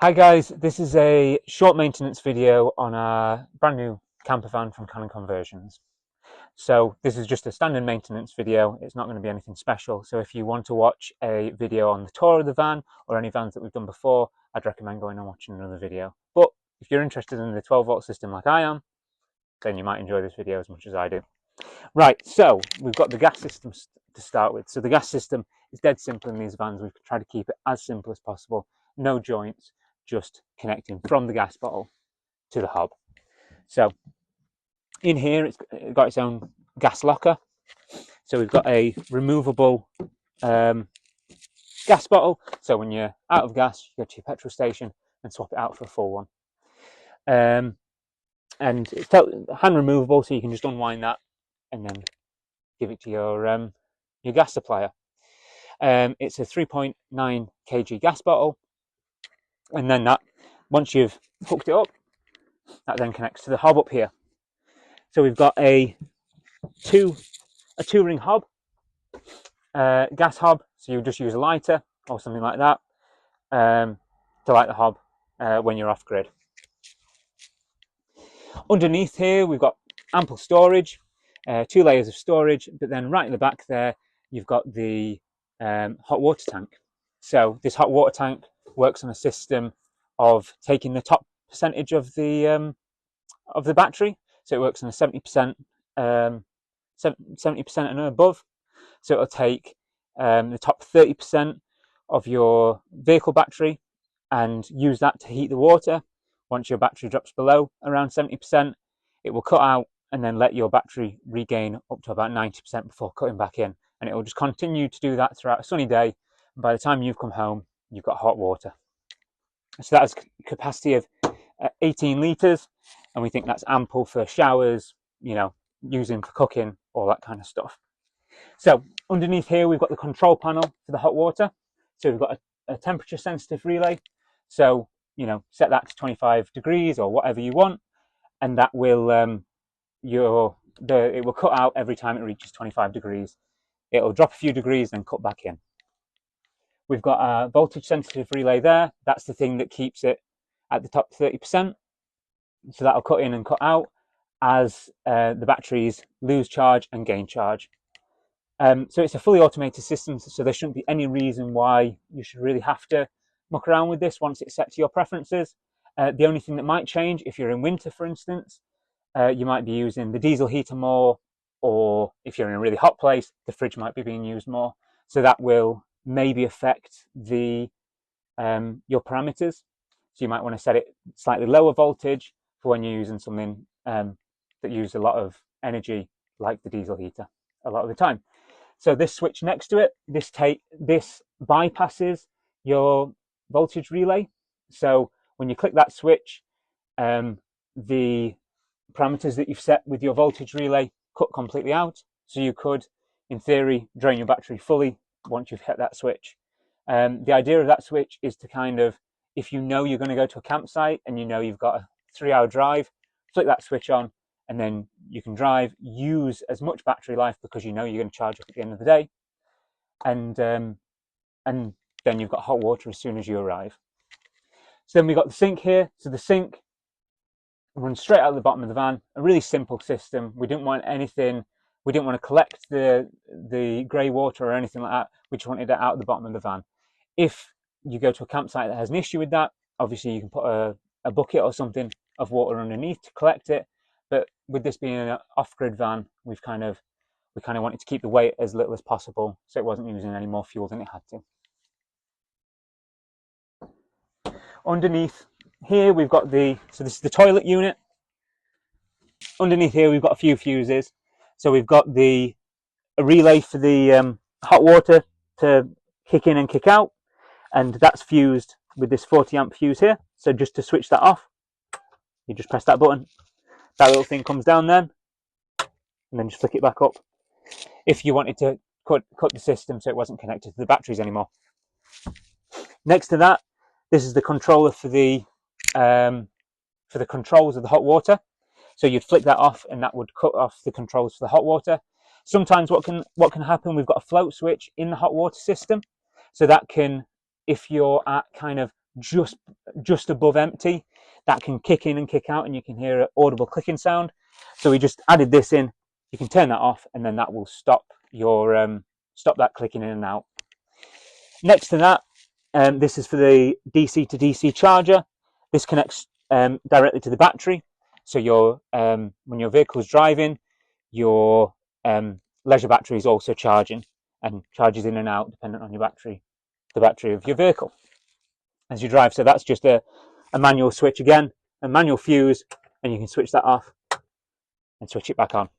Hi guys, this is a short maintenance video on a brand new camper van from Canon Conversions. So this is just a standard maintenance video. It's not going to be anything special. So if you want to watch a video on the tour of the van or any vans that we've done before, I'd recommend going and watching another video. But if you're interested in the 12-volt system like I am, then you might enjoy this video as much as I do. Right, so we've got the gas system to start with. So the gas system is dead simple in these vans. We've tried to keep it as simple as possible. No joints, just connecting from the gas bottle to the hob. So in here, it's got its own gas locker. So we've got a removable gas bottle. So when you're out of gas, you go to your petrol station and swap it out for a full one. And it's hand removable, so you can just unwind that and then give it to your gas supplier. It's a 3.9 kg gas bottle, and then that, once you've hooked it up, that then connects to the hob up here. So we've got a two-ring hob, gas hob. So you just use a lighter or something like that to light the hob when you're off grid. Underneath here, we've got ample storage, 2 layers of storage, but then right in the back there, you've got the hot water tank. So this hot water tank works on a system of taking the top percentage of the battery. So it works on a 70% and above. So it'll take the top 30% of your vehicle battery and use that to heat the water. Once your battery drops below around 70%, it will cut out and then let your battery regain up to about 90% before cutting back in. And it will just continue to do that throughout a sunny day. And by the time you've come home, you've got hot water. So that has a capacity of 18 litres, and we think that's ample for showers, using for cooking, all that kind of stuff. So underneath here, we've got the control panel for the hot water. So we've got a temperature sensitive relay. So, set that to 25 degrees or whatever you want, and that will it will cut out every time it reaches 25 degrees. It'll drop a few degrees, then cut back in. We've got a voltage sensitive relay there. That's the thing that keeps it at the top 30%. So that'll cut in and cut out as the batteries lose charge and gain charge. So it's a fully automated system, so there shouldn't be any reason why you should really have to muck around with this once it's set to your preferences. The only thing that might change, if you're in winter, for instance, you might be using the diesel heater more, or if you're in a really hot place, the fridge might be being used more. So that will maybe affect your parameters. So you might want to set it slightly lower voltage for when you're using something that uses a lot of energy, like the diesel heater, a lot of the time. So this switch next to it, this bypasses your voltage relay. So when you click that switch, the parameters that you've set with your voltage relay cut completely out. So you could, in theory, drain your battery fully once you've hit that switch. The idea of that switch is to kind of, if you know you're going to go to a campsite and you've got a 3-hour drive, flick that switch on, and then you can drive, use as much battery life because you know you're going to charge up at the end of the day, and then you've got hot water as soon as you arrive. So then we've got the sink here. So the sink runs straight out of the bottom of the van. A really simple system. We didn't want anything. We didn't want to collect the grey water or anything like that. We just wanted it out of the bottom of the van. If you go to a campsite that has an issue with that, obviously you can put a bucket or something of water underneath to collect it. But with this being an off-grid van, we kind of wanted to keep the weight as little as possible, so it wasn't using any more fuel than it had to. Underneath here, we've got so this is the toilet unit. Underneath here, we've got a few fuses. So we've got a relay for the hot water to kick in and kick out, and that's fused with this 40-amp fuse here. So just to switch that off, you just press that button. That little thing comes down then, and then just flick it back up if you wanted to cut the system so it wasn't connected to the batteries anymore. Next to that, this is the controller for the controls of the hot water. So you'd flick that off, and that would cut off the controls for the hot water. Sometimes what can happen, we've got a float switch in the hot water system, so that can, if you're at kind of just above empty, that can kick in and kick out, and you can hear an audible clicking sound. So we just added this in. You can turn that off, and then that will stop your stop that clicking in and out. Next to that, this is for the DC to DC charger. This connects directly to the battery. So when your vehicle is driving, your leisure battery is also charging and charges in and out depending on your battery, the battery of your vehicle as you drive. So that's just a manual switch again, a manual fuse, and you can switch that off and switch it back on.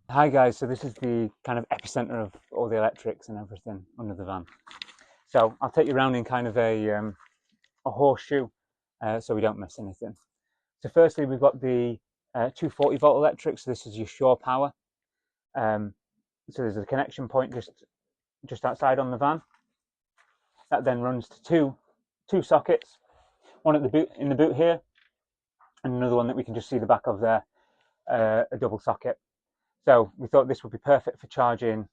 Hi guys, so this is the kind of epicenter of all the electrics and everything under the van. So I'll take you around in kind of a horseshoe so we don't miss anything. So firstly, we've got the 240 volt electric, so this is your shore power. So there's a connection point just outside on the van. That then runs to two sockets, one at the boot, in the boot here, and another one that we can just see the back of there, a double socket. So we thought this would be perfect for charging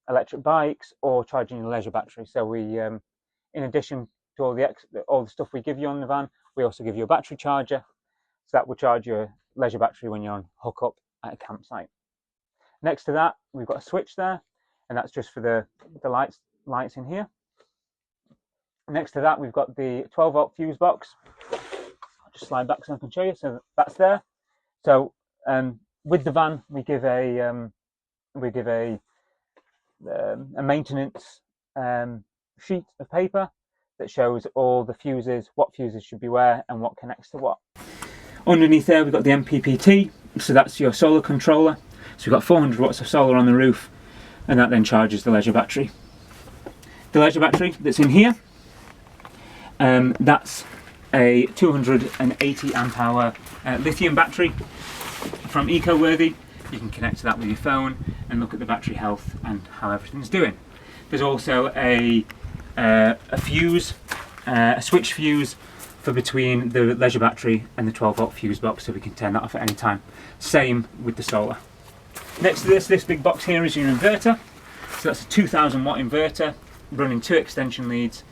electric bikes or charging your leisure battery. So we, in addition to all the stuff we give you on the van, we also give you a battery charger. So that will charge your leisure battery when you're on hookup at a campsite. Next to that, we've got a switch there, and that's just for the lights in here. Next to that, we've got the 12 volt fuse box. I'll just slide back so I can show you. So that's there. So with the van, we give a maintenance sheet of paper that shows all the fuses, what fuses should be where, and what connects to what. Underneath there, we've got the MPPT. So that's your solar controller. So we've got 400 watts of solar on the roof, and that then charges the leisure battery. The leisure battery that's in here, that's a 280 amp hour lithium battery from EcoWorthy. You can connect to that with your phone and look at the battery health and how everything's doing. There's also a fuse, a switch fuse for between the leisure battery and the 12 volt fuse box, so we can turn that off at any time. Same with the solar. Next to this big box here is your inverter. So that's a 2000 watt inverter running 2 extension leads,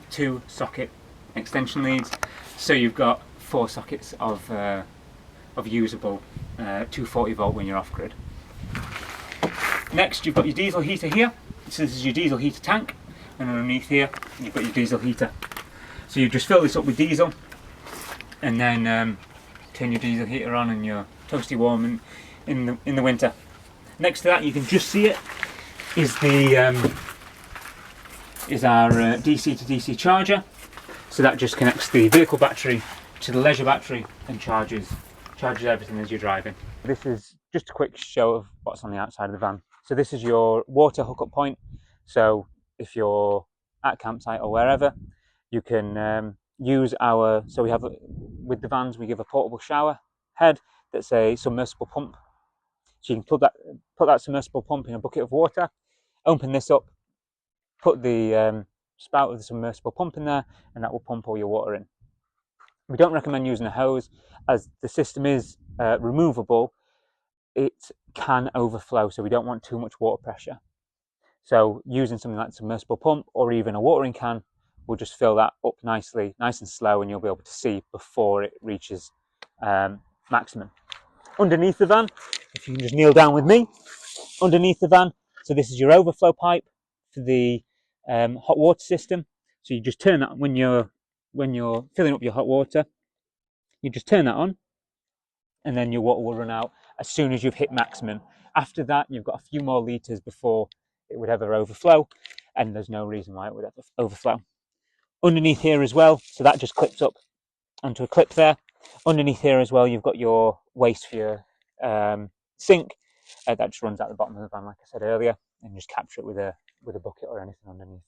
2 socket extension leads. So you've got 4 sockets of usable 240 volt when you're off grid. Next, you've got your diesel heater here. So this is your diesel heater tank, and underneath here you've got your diesel heater. So you just fill this up with diesel, and then turn your diesel heater on, and you're toasty warm in the winter. Next to that, you can just see it, is our DC to DC charger. So that just connects the vehicle battery to the leisure battery and charges everything as you're driving. This is just a quick show of what's on the outside of the van. So this is your water hookup point. So if you're at a campsite or wherever, you can use so we have, with the vans, we give a portable shower head that's a submersible pump. So you can put that submersible pump in a bucket of water, open this up, put the spout of the submersible pump in there, and that will pump all your water in. We don't recommend using a hose, as the system is removable. It can overflow, so we don't want too much water pressure. So using something like a submersible pump or even a watering can will just fill that up nicely, nice and slow, and you'll be able to see before it reaches maximum. Underneath the van, if you can just kneel down with me, underneath the van, so this is your overflow pipe for the hot water system. So you just turn that when you're filling up your hot water, you just turn that on, and then your water will run out as soon as you've hit maximum. After that, you've got a few more litres before it would ever overflow, and there's no reason why it would ever overflow. Underneath here as well, so that just clips up onto a clip there. Underneath here as well, you've got your waste for your sink. That just runs out the bottom of the van, like I said earlier, and just capture it with a bucket or anything underneath there.